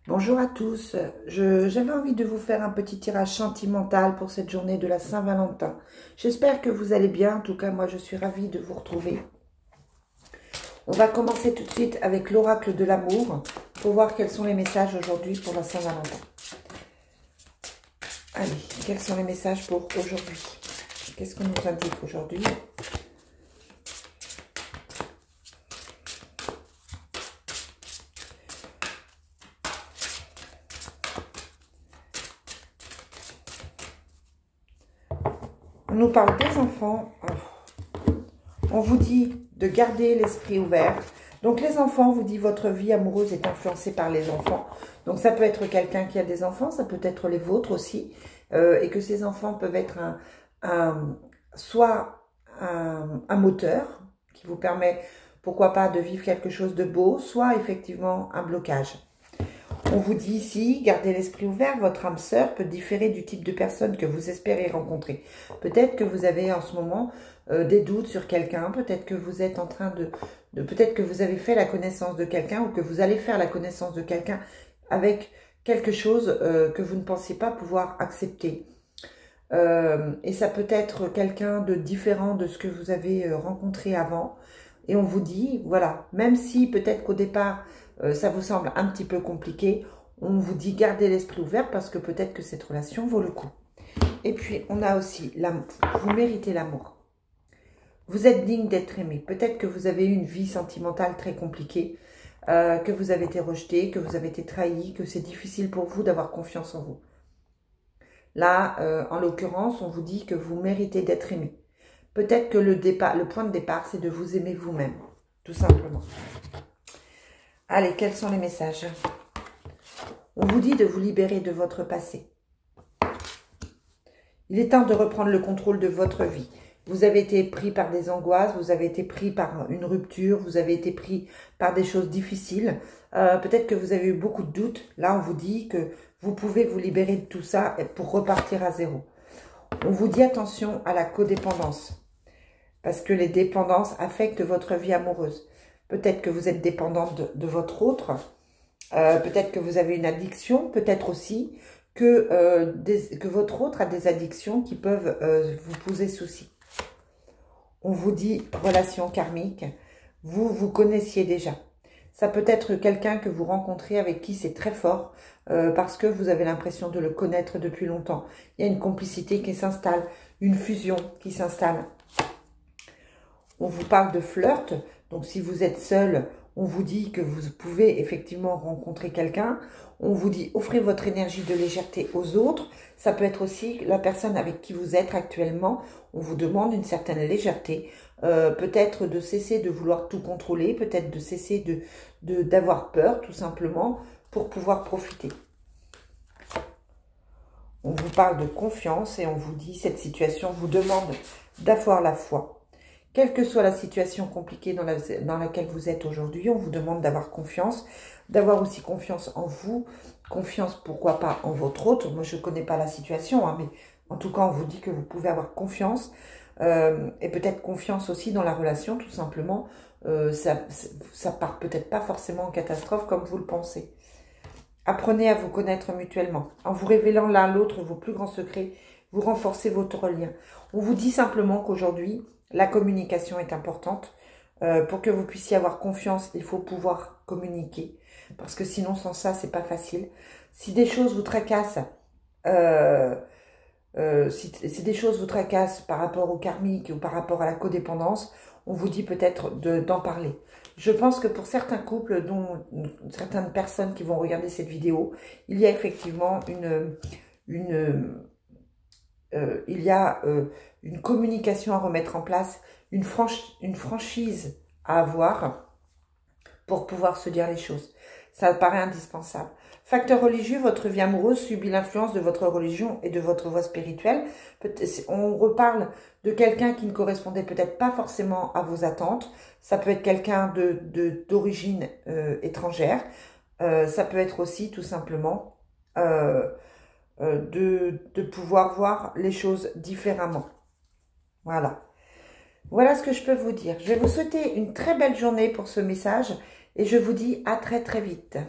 Bonjour à tous, j'avais envie de vous faire un petit tirage sentimental pour cette journée de la Saint-Valentin. J'espère que vous allez bien, en tout cas moi je suis ravie de vous retrouver. On va commencer tout de suite avec l'oracle de l'amour pour voir quels sont les messages aujourd'hui pour la Saint-Valentin. Allez, quels sont les messages pour aujourd'hui? Qu'est-ce qu'on nous indique aujourd'hui? On nous parle des enfants. On vous dit de garder l'esprit ouvert. Donc les enfants, on vous dit votre vie amoureuse est influencée par les enfants. Donc ça peut être quelqu'un qui a des enfants, ça peut être les vôtres aussi. Et que ces enfants peuvent être soit un moteur qui vous permet, pourquoi pas, de vivre quelque chose de beau, soit effectivement un blocage. On vous dit ici, gardez l'esprit ouvert, votre âme sœur peut différer du type de personne que vous espérez rencontrer. Peut-être que vous avez en ce moment des doutes sur quelqu'un, peut-être que vous êtes en train peut-être que vous avez fait la connaissance de quelqu'un ou que vous allez faire la connaissance de quelqu'un avec quelque chose que vous ne pensiez pas pouvoir accepter. Et ça peut être quelqu'un de différent de ce que vous avez rencontré avant. Et on vous dit, voilà, même si peut-être qu'au départ, ça vous semble un petit peu compliqué, on vous dit gardez l'esprit ouvert parce que peut-être que cette relation vaut le coup. Et puis, on a aussi l'amour. Vous méritez l'amour. Vous êtes digne d'être aimé. Peut-être que vous avez eu une vie sentimentale très compliquée, que vous avez été rejeté, que vous avez été trahi, que c'est difficile pour vous d'avoir confiance en vous. Là, en l'occurrence, on vous dit que vous méritez d'être aimé. Peut-être que le point de départ, c'est de vous aimer vous-même, tout simplement. Allez, quels sont les messages? On vous dit de vous libérer de votre passé. Il est temps de reprendre le contrôle de votre vie. Vous avez été pris par des angoisses, vous avez été pris par une rupture, vous avez été pris par des choses difficiles. Peut-être que vous avez eu beaucoup de doutes. Là, on vous dit que vous pouvez vous libérer de tout ça pour repartir à zéro. On vous dit attention à la codépendance. Parce que les dépendances affectent votre vie amoureuse. Peut-être que vous êtes dépendante de votre autre. Peut-être que vous avez une addiction. Peut-être aussi que votre autre a des addictions qui peuvent vous poser souci. On vous dit relation karmique. Vous connaissiez déjà. Ça peut être quelqu'un que vous rencontrez avec qui c'est très fort parce que vous avez l'impression de le connaître depuis longtemps. Il y a une complicité qui s'installe, une fusion qui s'installe. On vous parle de flirt, donc si vous êtes seul, on vous dit que vous pouvez effectivement rencontrer quelqu'un. On vous dit offrez votre énergie de légèreté aux autres. Ça peut être aussi la personne avec qui vous êtes actuellement. On vous demande une certaine légèreté. Peut-être de cesser de vouloir tout contrôler, peut-être de cesser d'avoir peur tout simplement pour pouvoir profiter. On vous parle de confiance et on vous dit cette situation vous demande d'avoir la foi. Quelle que soit la situation compliquée dans laquelle vous êtes aujourd'hui, on vous demande d'avoir confiance, d'avoir aussi confiance en vous, confiance pourquoi pas en votre autre. Moi je ne connais pas la situation, hein, mais en tout cas on vous dit que vous pouvez avoir confiance et peut-être confiance aussi dans la relation tout simplement. Ça part peut-être pas forcément en catastrophe comme vous le pensez. Apprenez à vous connaître mutuellement. En vous révélant l'un à l'autre vos plus grands secrets, vous renforcez votre lien. On vous dit simplement qu'aujourd'hui, la communication est importante. Pour que vous puissiez avoir confiance, il faut pouvoir communiquer. Parce que sinon, sans ça, c'est pas facile. Si des choses vous tracassent, si des choses vous tracassent par rapport au karmique ou par rapport à la codépendance, on vous dit peut-être d'en parler. Je pense que pour certains couples, dont certaines personnes qui vont regarder cette vidéo, il y a effectivement une communication à remettre en place, une franchise à avoir pour pouvoir se dire les choses. Ça paraît indispensable. Facteur religieux, votre vie amoureuse subit l'influence de votre religion et de votre voie spirituelle. On reparle de quelqu'un qui ne correspondait peut-être pas forcément à vos attentes. Ça peut être quelqu'un d'origine étrangère. Ça peut être aussi tout simplement de pouvoir voir les choses différemment. Voilà. Voilà ce que je peux vous dire. Je vais vous souhaiter une très belle journée pour ce message et je vous dis à très très vite.